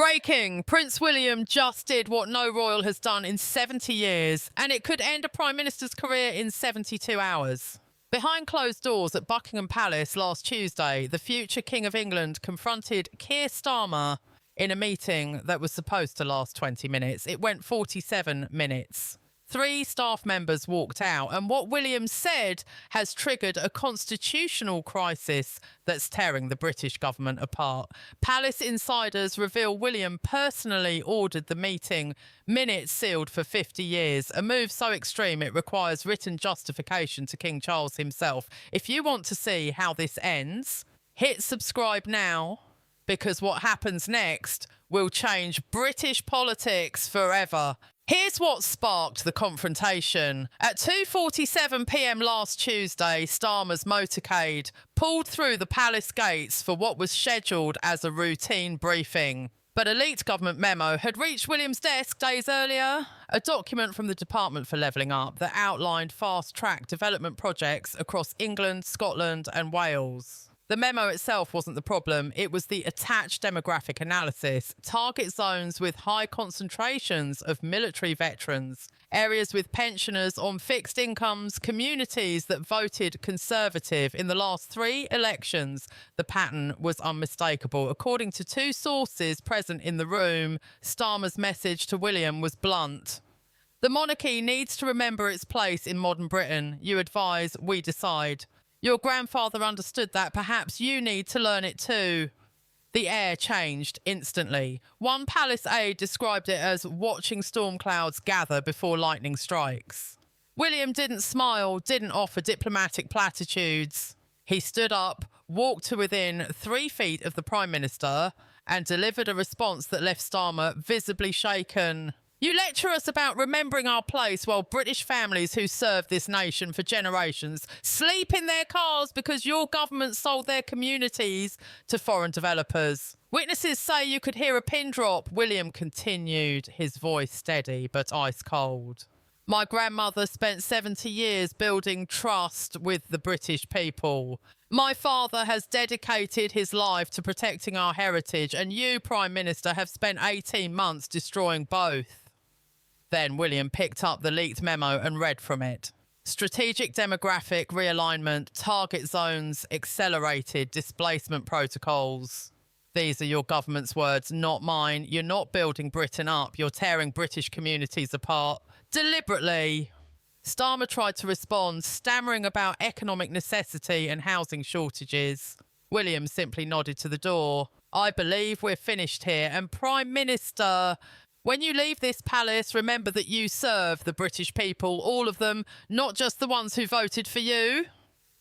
Breaking! Prince William just did what no royal has done in 70 years, and it could end a Prime Minister's career in 72 hours. Behind closed doors at Buckingham Palace last Tuesday, the future King of England confronted Keir Starmer in a meeting that was supposed to last 20 minutes. It went 47 minutes. 3 staff members walked out, and what William said has triggered a constitutional crisis that's tearing the British government apart. Palace insiders reveal William personally ordered the meeting, minutes sealed for 50 years, a move so extreme it requires written justification to King Charles himself. If you want to see how this ends, hit subscribe now, because what happens next will change British politics forever. Here's what sparked the confrontation. At 2:47 p.m. last Tuesday, Starmer's motorcade pulled through the palace gates for what was scheduled as a routine briefing. But a leaked government memo had reached William's desk days earlier, a document from the Department for Levelling Up that outlined fast-track development projects across England, Scotland and Wales. The memo itself wasn't the problem, it was the attached demographic analysis, target zones with high concentrations of military veterans, areas with pensioners on fixed incomes, communities that voted Conservative in the last 3 elections. The pattern was unmistakable. According to 2 sources present in the room, Starmer's message to William was blunt. The monarchy needs to remember its place in modern Britain. You advise, we decide. Your grandfather understood that. Perhaps you need to learn it too. The air changed instantly. One palace aide described it as watching storm clouds gather before lightning strikes. William didn't smile, didn't offer diplomatic platitudes. He stood up, walked to within 3 feet of the Prime Minister and delivered a response that left Starmer visibly shaken. You lecture us about remembering our place while British families who served this nation for generations sleep in their cars because your government sold their communities to foreign developers. Witnesses say you could hear a pin drop. William continued, his voice steady but ice cold. My grandmother spent 70 years building trust with the British people. My father has dedicated his life to protecting our heritage, and you, Prime Minister, have spent 18 months destroying both. Then William picked up the leaked memo and read from it. Strategic demographic realignment, target zones, accelerated displacement protocols. These are your government's words, not mine. You're not building Britain up. You're tearing British communities apart. Deliberately. Starmer tried to respond, stammering about economic necessity and housing shortages. William simply nodded to the door. I believe we're finished here. And Prime Minister, when you leave this palace, remember that you serve the British people, all of them, not just the ones who voted for you.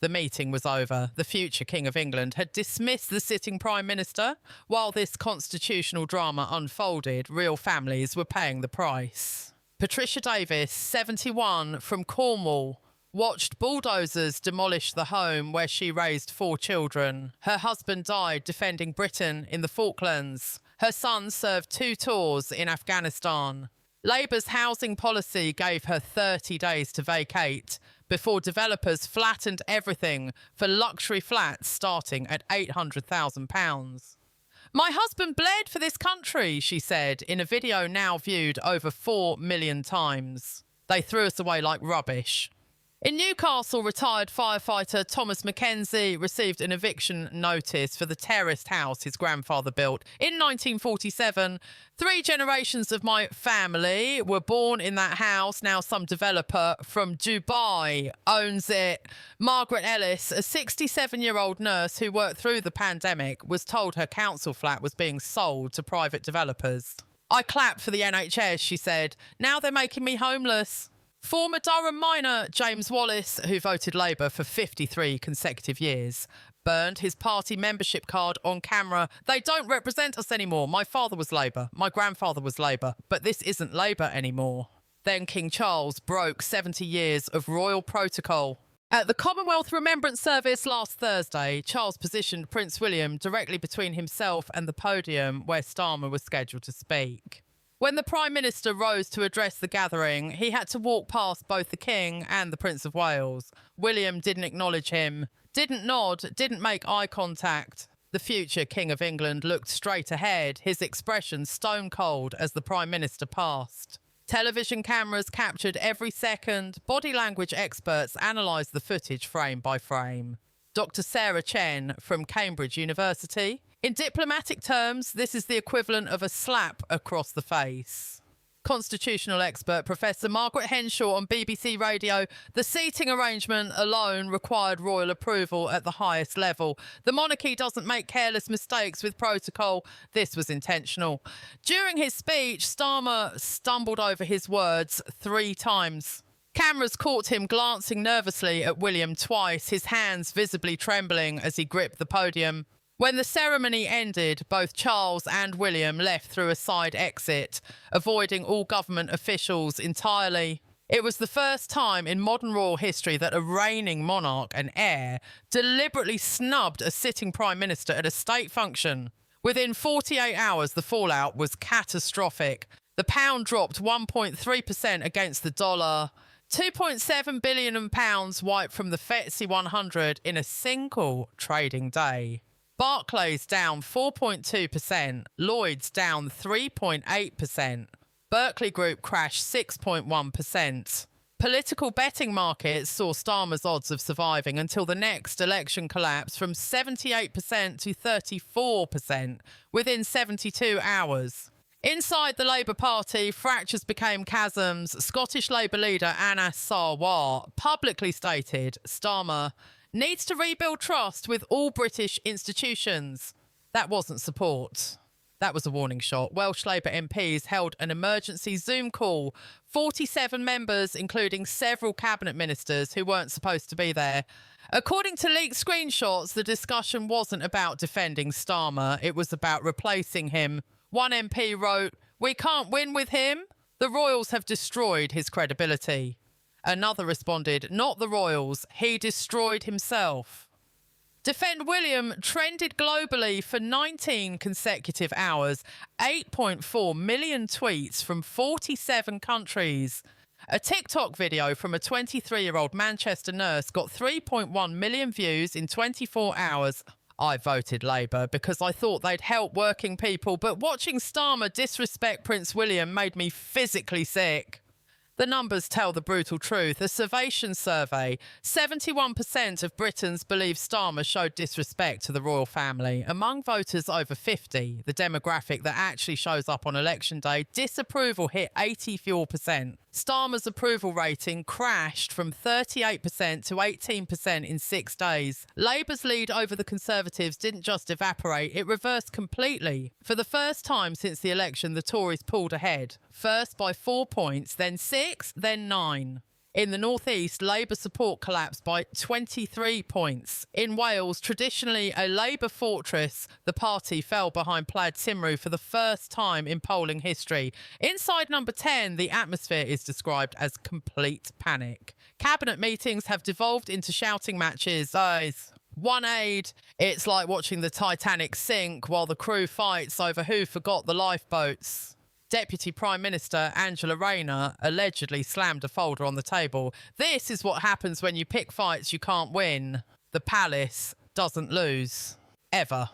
The meeting was over. The future King of England had dismissed the sitting Prime Minister. While this constitutional drama unfolded, real families were paying the price. Patricia Davis, 71, from Cornwall, watched bulldozers demolish the home where she raised 4 children. Her husband died defending Britain in the Falklands. Her son served 2 tours in Afghanistan. Labour's housing policy gave her 30 days to vacate before developers flattened everything for luxury flats starting at £800,000. My husband bled for this country, she said in a video now viewed over 4 million times. They threw us away like rubbish. In Newcastle, retired firefighter Thomas Mackenzie received an eviction notice for the terraced house his grandfather built in 1947. 3 generations of my family were born in that house. Now some developer from Dubai owns it. Margaret Ellis, a 67-year-old nurse who worked through the pandemic, was told her council flat was being sold to private developers. I clapped for the NHS, she said. Now they're making me homeless. Former Durham miner James Wallace, who voted Labour for 53 consecutive years, burned his party membership card on camera. They don't represent us anymore. My father was Labour. My grandfather was Labour. But this isn't Labour anymore. Then King Charles broke 70 years of royal protocol. At the Commonwealth Remembrance Service last Thursday, Charles positioned Prince William directly between himself and the podium where Starmer was scheduled to speak. When the Prime Minister rose to address the gathering, he had to walk past both the King and the Prince of Wales. William didn't acknowledge him, didn't nod, didn't make eye contact. The future King of England looked straight ahead, his expression stone cold as the Prime Minister passed. Television cameras captured every second. Body language experts analysed the footage frame by frame. Dr. Sarah Chen from Cambridge University. In diplomatic terms, this is the equivalent of a slap across the face. Constitutional expert Professor Margaret Henshaw on BBC Radio. The seating arrangement alone required royal approval at the highest level. The monarchy doesn't make careless mistakes with protocol. This was intentional. During his speech, Starmer stumbled over his words 3 times. Cameras caught him glancing nervously at William twice, his hands visibly trembling as he gripped the podium. When the ceremony ended, both Charles and William left through a side exit, avoiding all government officials entirely. It was the first time in modern royal history that a reigning monarch and heir deliberately snubbed a sitting prime minister at a state function. Within 48 hours, the fallout was catastrophic. The pound dropped 1.3% against the dollar. £2.7 billion wiped from the FTSE 100 in a single trading day. Barclays down 4.2%, Lloyds down 3.8%, Berkeley Group crashed 6.1%. Political betting markets saw Starmer's odds of surviving until the next election collapse from 78% to 34% within 72 hours. Inside the Labour Party, fractures became chasms. Scottish Labour leader Anas Sarwar publicly stated Starmer needs to rebuild trust with all British institutions. That wasn't support. That was a warning shot. Welsh Labour MPs held an emergency Zoom call. 47 members, including several cabinet ministers who weren't supposed to be there. According to leaked screenshots, the discussion wasn't about defending Starmer. It was about replacing him. One MP wrote, "We can't win with him. The Royals have destroyed his credibility." Another responded, "Not the Royals, he destroyed himself." Defend William trended globally for 19 consecutive hours, 8.4 million tweets from 47 countries. A TikTok video from a 23-year-old Manchester nurse got 3.1 million views in 24 hours. I voted Labour because I thought they'd help working people, but watching Starmer disrespect Prince William made me physically sick. The numbers tell the brutal truth. A Survation survey, 71% of Britons believe Starmer showed disrespect to the royal family. Among voters over 50, the demographic that actually shows up on election day, disapproval hit 84%. Starmer's approval rating crashed from 38% to 18% in 6 days. Labour's lead over the Conservatives didn't just evaporate, it reversed completely. For the first time since the election, the Tories pulled ahead. First by 4 points, then 6, then 9. In the North East, Labour support collapsed by 23 points. In Wales, traditionally a Labour fortress, the party fell behind Plaid Cymru for the first time in polling history. Inside number 10, the atmosphere is described as complete panic. Cabinet meetings have devolved into shouting matches. One aide, it's like watching the Titanic sink while the crew fights over who forgot the lifeboats. Deputy Prime Minister Angela Rayner allegedly slammed a folder on the table. This is what happens when you pick fights you can't win. The palace doesn't lose. Ever.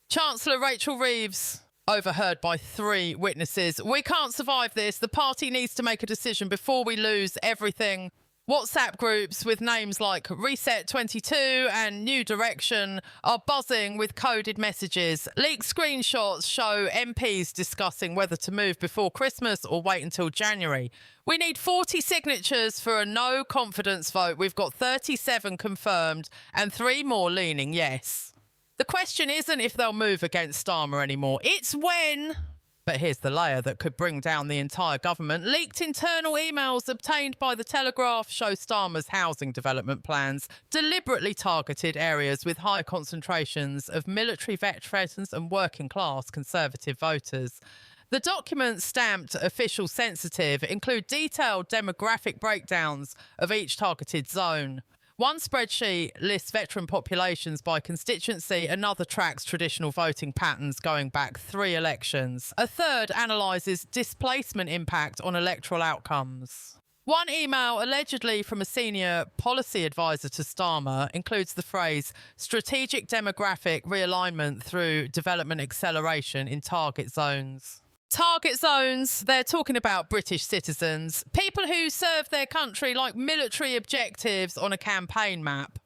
Chancellor Rachel Reeves, overheard by 3 witnesses. "We can't survive this. The party needs to make a decision before we lose everything." WhatsApp groups with names like Reset 22 and New Direction are buzzing with coded messages. Leaked screenshots show MPs discussing whether to move before Christmas or wait until January. "We need 40 signatures for a no confidence vote. We've got 37 confirmed and 3 more leaning yes." The question isn't if they'll move against Starmer anymore. It's when. But here's the layer that could bring down the entire government. Leaked internal emails obtained by The Telegraph show Starmer's housing development plans deliberately targeted areas with high concentrations of military veterans and working-class Conservative voters. The documents, stamped official sensitive, include detailed demographic breakdowns of each targeted zone. One spreadsheet lists veteran populations by constituency, another tracks traditional voting patterns going back 3 elections. A third analyses displacement impact on electoral outcomes. One email, allegedly from a senior policy advisor to Starmer, includes the phrase strategic demographic realignment through development acceleration in target zones. Target zones, they're talking about British citizens, people who serve their country like military objectives on a campaign map.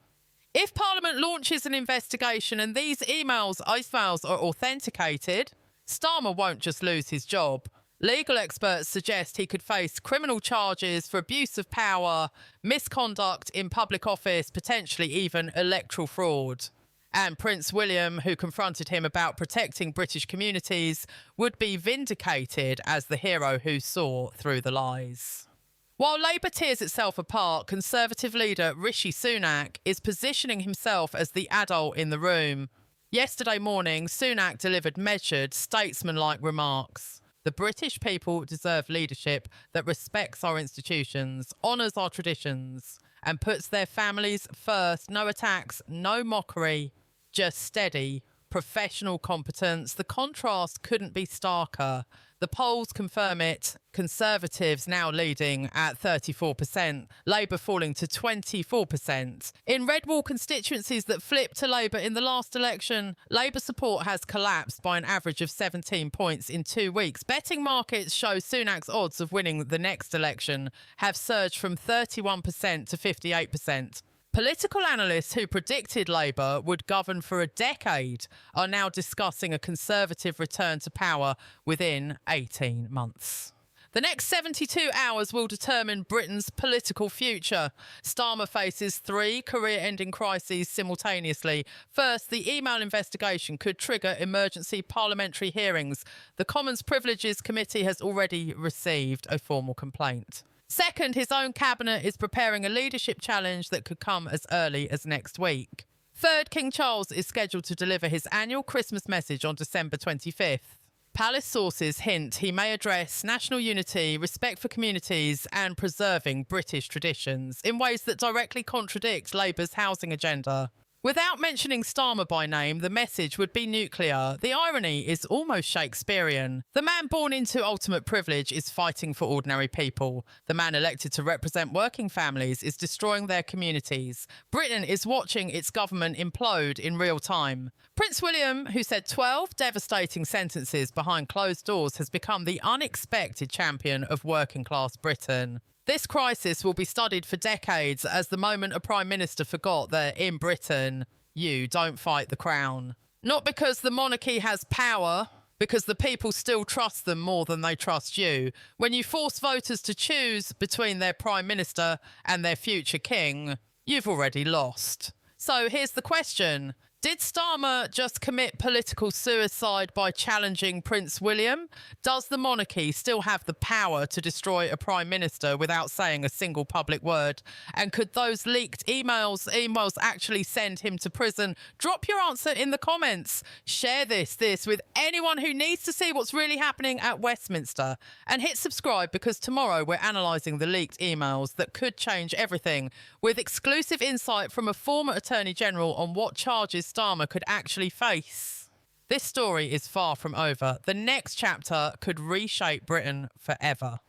If Parliament launches an investigation and these emails are authenticated, Starmer won't just lose his job. Legal experts suggest he could face criminal charges for abuse of power, misconduct in public office, potentially even electoral fraud. And Prince William, who confronted him about protecting British communities, would be vindicated as the hero who saw through the lies. While Labour tears itself apart, Conservative leader Rishi Sunak is positioning himself as the adult in the room. Yesterday morning, Sunak delivered measured, statesman-like remarks. The British people deserve leadership that respects our institutions, honours our traditions, and puts their families first. No attacks, no mockery, just steady, professional competence. The contrast couldn't be starker. The polls confirm it. Conservatives now leading at 34%, Labour falling to 24%. In red wall constituencies that flipped to Labour in the last election, Labour support has collapsed by an average of 17 points in 2 weeks. Betting markets show Sunak's odds of winning the next election have surged from 31% to 58%. Political analysts who predicted Labour would govern for a decade are now discussing a Conservative return to power within 18 months. The next 72 hours will determine Britain's political future. Starmer faces 3 career-ending crises simultaneously. First, the email investigation could trigger emergency parliamentary hearings. The Commons Privileges Committee has already received a formal complaint. Second, his own cabinet is preparing a leadership challenge that could come as early as next week. Third, King Charles is scheduled to deliver his annual Christmas message on December 25th. Palace sources hint he may address national unity, respect for communities and preserving British traditions in ways that directly contradict Labour's housing agenda. Without mentioning Starmer by name, the message would be nuclear. The irony is almost Shakespearean. The man born into ultimate privilege is fighting for ordinary people. The man elected to represent working families is destroying their communities. Britain is watching its government implode in real time. Prince William, who said 12 devastating sentences behind closed doors, has become the unexpected champion of working-class Britain. This crisis will be studied for decades as the moment a Prime Minister forgot that in Britain, you don't fight the crown. Not because the monarchy has power, because the people still trust them more than they trust you. When you force voters to choose between their Prime Minister and their future king, you've already lost. So here's the question. Did Starmer just commit political suicide by challenging Prince William? Does the monarchy still have the power to destroy a Prime Minister without saying a single public word? And could those leaked emails actually send him to prison? Drop your answer in the comments. Share this with anyone who needs to see what's really happening at Westminster. And hit subscribe because tomorrow we're analysing the leaked emails that could change everything with exclusive insight from a former Attorney General on what charges Starmer could actually face. This story is far from over. The next chapter could reshape Britain forever.